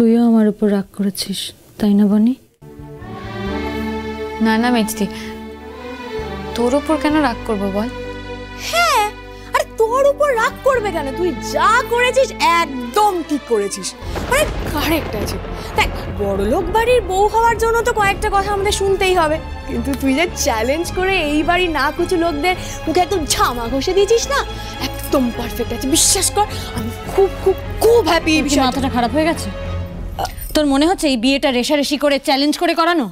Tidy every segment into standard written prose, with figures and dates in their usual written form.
তুইও আমার উপর রাগ করেছিস, তাই না বনি? না না মেজদি, তোর উপর কেন রাগ করবো বল? হ্যাঁ, আরে তোর উপর রাগ করবে কেন? তুই যা করেছিস একদম ঠিক করেছিস, মানে কারেক্ট আছে। দেখ, বড়লোক বাড়ির বউ হওয়ার জন্য তো কয়েকটা কথা আমাদের শুনতেই হবে, কিন্তু তুই যে চ্যালেঞ্জ করে এই বাড়ির না কিছু লোকদের মুখে একদম ঝামা ঘষে দিয়েছিস না, একদম পারফেক্ট আছে, বিশ্বাস কর। আমি খুব খুব খুব হ্যাপি। মাথাটা খারাপ হয়ে গেছে? তোর মনে হচ্ছে এই বিয়েটা রেশারেশি করে চ্যালেঞ্জ করে করানো?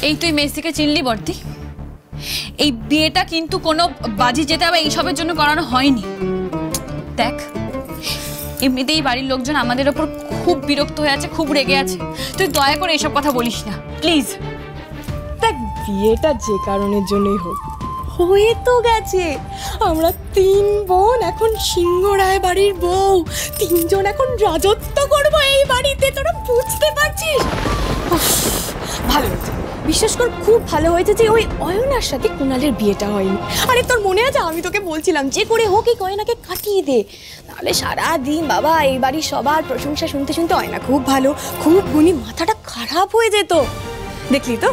এই তুই মেজদিকে চিনলি বর্দি? এই বিয়েটা কিন্তু কোনো বাজি যেতে হবে এইসবের জন্য করানো হয়নি। দেখ, এমনিতেই বাড়ির লোকজন আমাদের ওপর খুব বিরক্ত হয়ে আছে, খুব রেগে আছে। তুই দয়া করে এইসব কথা বলিস না প্লিজ। দেখ, বিয়েটা যে কারণের জন্যই হোক, হয়ে তো গেছে। আমরা 3 বোন এখন সিংহরায় বাড়ির বউ, 3 জন এখন রাজত্ব করবো এই বাড়িতে, তোরা বুঝতে পারছিস? ভালো হয়েছে, বিশ্বাস কর খুব ভালো হয়েছে যে ওই অয়নার সাথে কুণালের বিয়েটা হয়নি। আরে তোর মনে আছে আমি তোকে বলছিলাম যে করে হোক এই অয়নাকে কাটিয়ে দে, তাহলে সারা দিন বাবা এই বাড়ির সবার প্রশংসা শুনতে শুনতে অয়না খুব ভালো, খুব গুণী, মাথাটা খারাপ হয়ে যেত। দেখলি তো,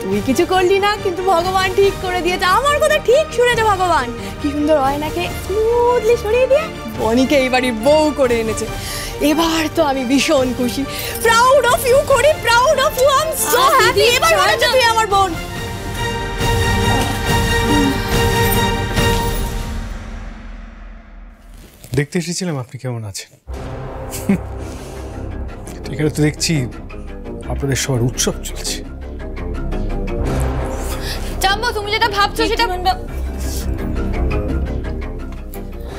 তুই কিছু করলি না, কিন্তু ভগবান ঠিক করে দিয়েছে। আমার কথা ঠিক শুনেছে ভগবান, কি সুন্দর অয়নাকে স্মুথলি সরিয়ে দিয়ে বনিকে এই বাড়ির বউ করে এনেছে। এবার তো আমি ভীষণ খুশি, প্রাউড অফ ইউ করি, proud of you, I am so happy. এবার মনে হচ্ছে তুই আমার বোন। দেখতে এসেছিলাম আপনি কেমন আছেন। এখানে তো দেখছি আপনাদের সবার উৎসব চলছে। জাম্বো, তুমি যেটা ভাবছো সেটা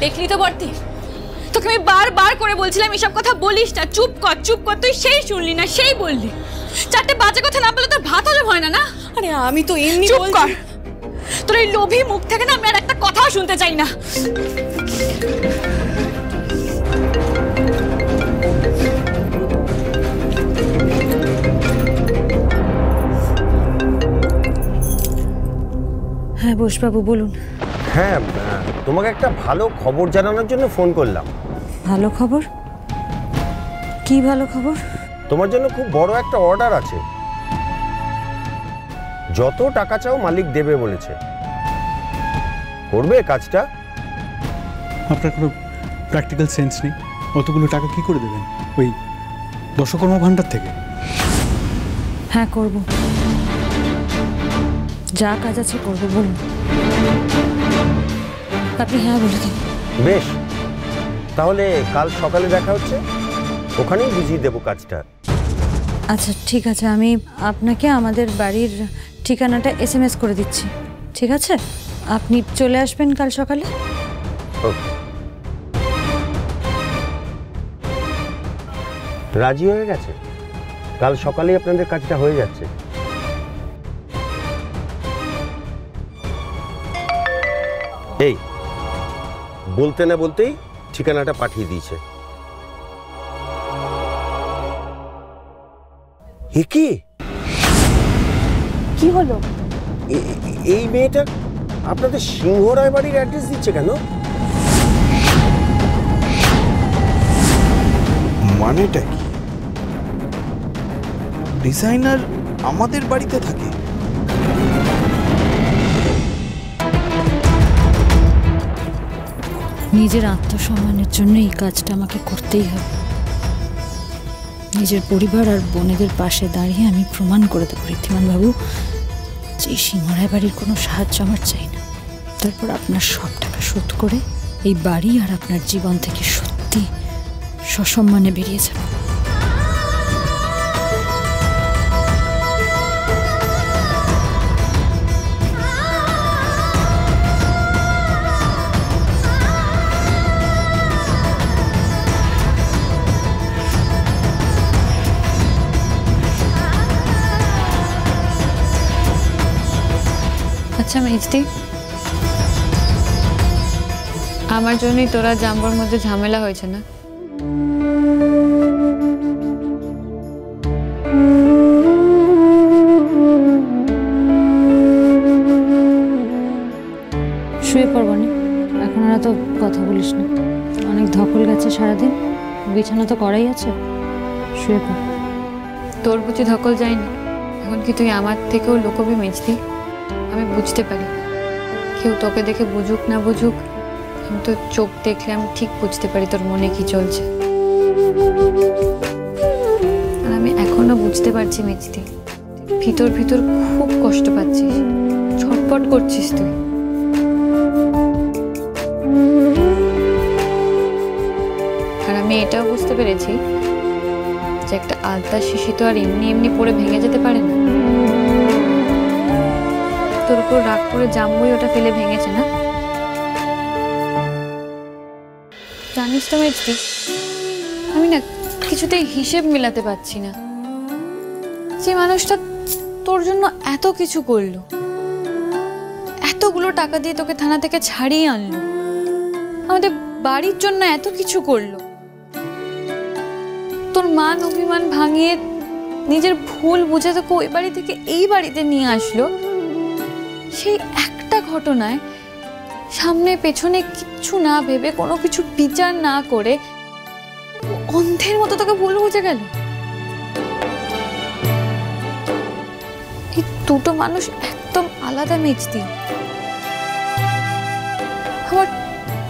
দেখলি তো বর্দি? তোকে আমি বারবার করে বলছিলাম এসব কথা বলিস না, চুপ কর চুপ কর। তুই সেই শুনলি না, সেই বললি। 4টে বাজে কথা না বলে তোর ভাত হজম হয় না? না আরে আমি তো এমনি চুপ বলছি। কর, তোর এই লোভী মুখ থেকে না আমি আর একটা কথাও শুনতে চাই না। হ্যাঁ বোসবাবু বলুন। হ্যাঁ, তোমাকে একটা ভালো খবর জানানোর জন্য ফোন করলাম। ভালো খবর? কি ভালো খবর? তোমার জন্য খুব বড় একটা অর্ডার আছে, যত টাকা চাও মালিক দেবে বলেছে। করবে কাজটা? আপনার কোনো প্র্যাকটিক্যাল সেন্স নেই? অতগুলো টাকা কি করে দেবেন ওই দশকর্ম ভাণ্ডার থেকে? হ্যাঁ করব, যা কাজ আছে করব, বলুন। আপনি হ্যাঁ বলে দিন। বেশ, তাহলে কাল সকালে দেখা হচ্ছে, ওখানেই বুঝিয়ে দেবো কাজটা। আচ্ছা ঠিক আছে, আমি আপনাকে আমাদের বাড়ির ঠিকানাটা SMS করে দিচ্ছি, ঠিক আছে? আপনি চলে আসবেন কাল সকালে। রাজি হয়ে গেছে, কাল সকালেই আপনাদের কাজটা হয়ে যাচ্ছে। এই বলতে না বলতেই ঠিকানাটা পাঠিয়ে দিয়েছে। এ কি হলো? এই মেয়েটা আপনাদের সিংহরায় বাড়ির অ্যাড্রেস দিচ্ছে কেন? মানেটা কি? ডিজাইনার আমাদের বাড়িতে থাকে? নিজের আত্মসম্মানের জন্য এই কাজটা আমাকে করতেই হবে। নিজের পরিবার আর বোনেদের পাশে দাঁড়িয়ে আমি প্রমাণ করে দেবো ঋদ্ধিমান বাবু যে সিংহরায় বাড়ির কোনো সাহায্য আমার চাই না। তারপর আপনার সব টাকা শোধ করে এই বাড়ি আর আপনার জীবন থেকে সত্যি সসম্মানে বেরিয়ে যাব। আচ্ছা মেজদি, আমার জন্যই তোরা জাম্বোর মধ্যে ঝামেলা হয়েছে না? শুয়ে পড়ব না এখন, আর তো কথা বলিস না, অনেক ধকল গেছে সারাদিন, বিছানা তো করাই আছে। শুয়ে পড়। তোর বুঝি ধকল যায়নি? এখন কি তুই আমার থেকেও লোকবি মেজদি? আমি বুঝতে পারি, কেউ তোকে দেখে বুঝুক না বুঝুক, আমি তো চোখ দেখলে আমি ঠিক বুঝতে পারি তোর মনে কি চলছে। আর আমি এখনো বুঝতে পারছি মেজদি, ভিতর ভিতর খুব কষ্ট পাচ্ছিস, ছটপট করছিস তুই। আর আমি এটাও বুঝতে পেরেছি যে একটা আলতা শিশি তো আর এমনি এমনি পড়ে ভেঙে যেতে পারে না। তোর উপর রাগ করে জাম্বুই ওটা ফেলে ভেঙেছে না? জানিস তো মেজদি, আমি না কিছুতেই হিসেব মেলাতে পারছি না। যে মানুষটা তোর জন্য এত কিছু করলো, এতগুলো টাকা দিয়ে তোকে থানা থেকে ছাড়িয়ে আনলো, আমাদের বাড়ির জন্য এত কিছু করলো, তোর মান অভিমান ভাঙিয়ে নিজের ভুল বুঝে তোকে ওই বাড়ি থেকে এই বাড়িতে নিয়ে আসলো, সেই একটা ঘটনায় সামনে পেছনে কিচ্ছু না ভেবে, কোনো কিছু বিচার না করে অন্ধের মতো তোকে ভুল বুঝে গেল। এই দুটো মানুষ একদম আলাদা মেজদি। আমার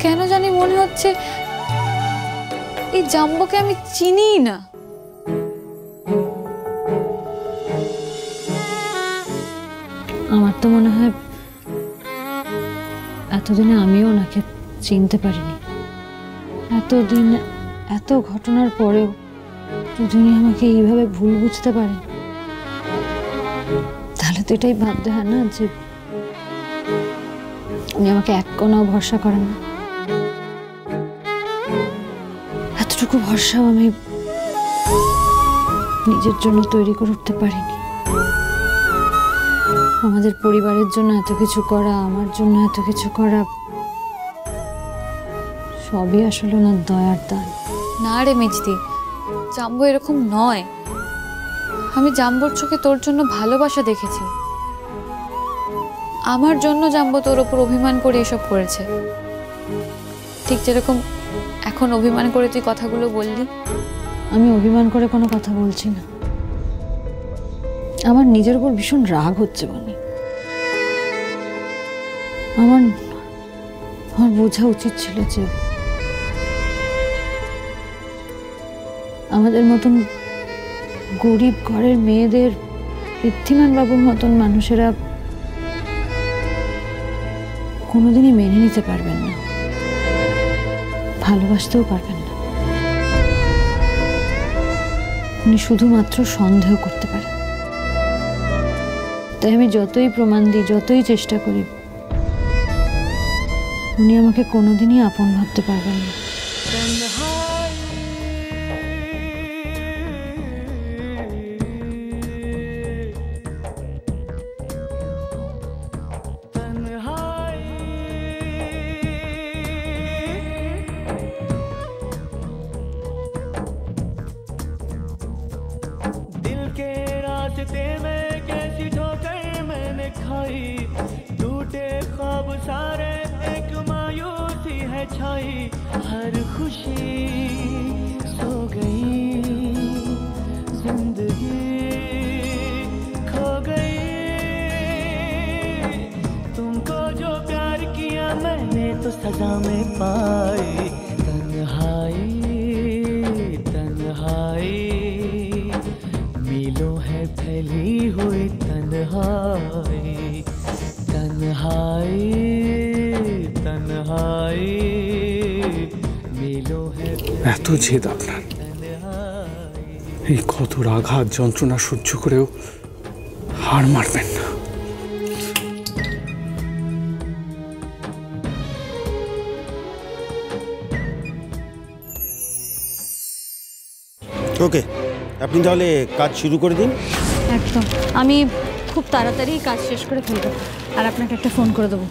কেন জানি মনে হচ্ছে এই জাম্বোকে আমি চিনিই না। আমার তো মনে হয় এতদিনে আমিও ওনাকে চিনতে পারিনি। এতদিন এত ঘটনার পরেও যদি উনি আমাকে এইভাবে ভুল বুঝতে পারেন, তাহলে তো এটাই ভাবতে হয় না যে উনি আমাকে এক কোনাও ভরসা করেন না। এতটুকু ভরসাও আমি নিজের জন্য তৈরি করে উঠতে পারিনি। আমাদের পরিবারের জন্য এত কিছু করা, আমার জন্য এত কিছু করা, সবই আসলে ওনার দয়ার দান। না রে মেজদি, জাম্বো এরকম নয়। আমি জাম্বোর চোখে তোর জন্য ভালোবাসা দেখেছি। আমার জন্য জাম্বো তোর ওপর অভিমান করে এসব করেছে, ঠিক যেরকম এখন অভিমান করে তুই কথাগুলো বললি। আমি অভিমান করে কোনো কথা বলছি না, আমার নিজের উপর ভীষণ রাগ হচ্ছে বনি। আমার বোঝা উচিত ছিল যে আমাদের মতন গরিব ঘরের মেয়েদের ঋদ্ধিমান বাবুর মতন মানুষেরা কোনোদিনই মেনে নিতে পারবেন না, ভালোবাসতেও পারবেন না। উনি শুধুমাত্র সন্দেহ করতে পারেন। তাই আমি যতই প্রমাণ দিই, যতই চেষ্টা করি, উনি আমাকে কোনোদিনই আপন ভাবতে পারবেন না। टूटे ख्वाब सारे एक मायूसी है छाई, हर खुशी सो गई, जिंदगी खो गई। तुमको जो प्यार किया मैंने तो सजा में पाई, तन्हाई तन्हाई, मीलों है फैली हुई तन्हाई, तन्हाई तन्हाई, मीलों है। এত জেদ আপনার, এই কঠোর আঘাত যন্ত্রণা সহ্য করেও হার মারবেন না। ওকে, আপনি তাহলে কাজ শুরু করে দিন। একদম, আমি খুব তাড়াতাড়ি কাজ শেষ করে ফেলবো আর আপনাকে একটা ফোন করে দেবো।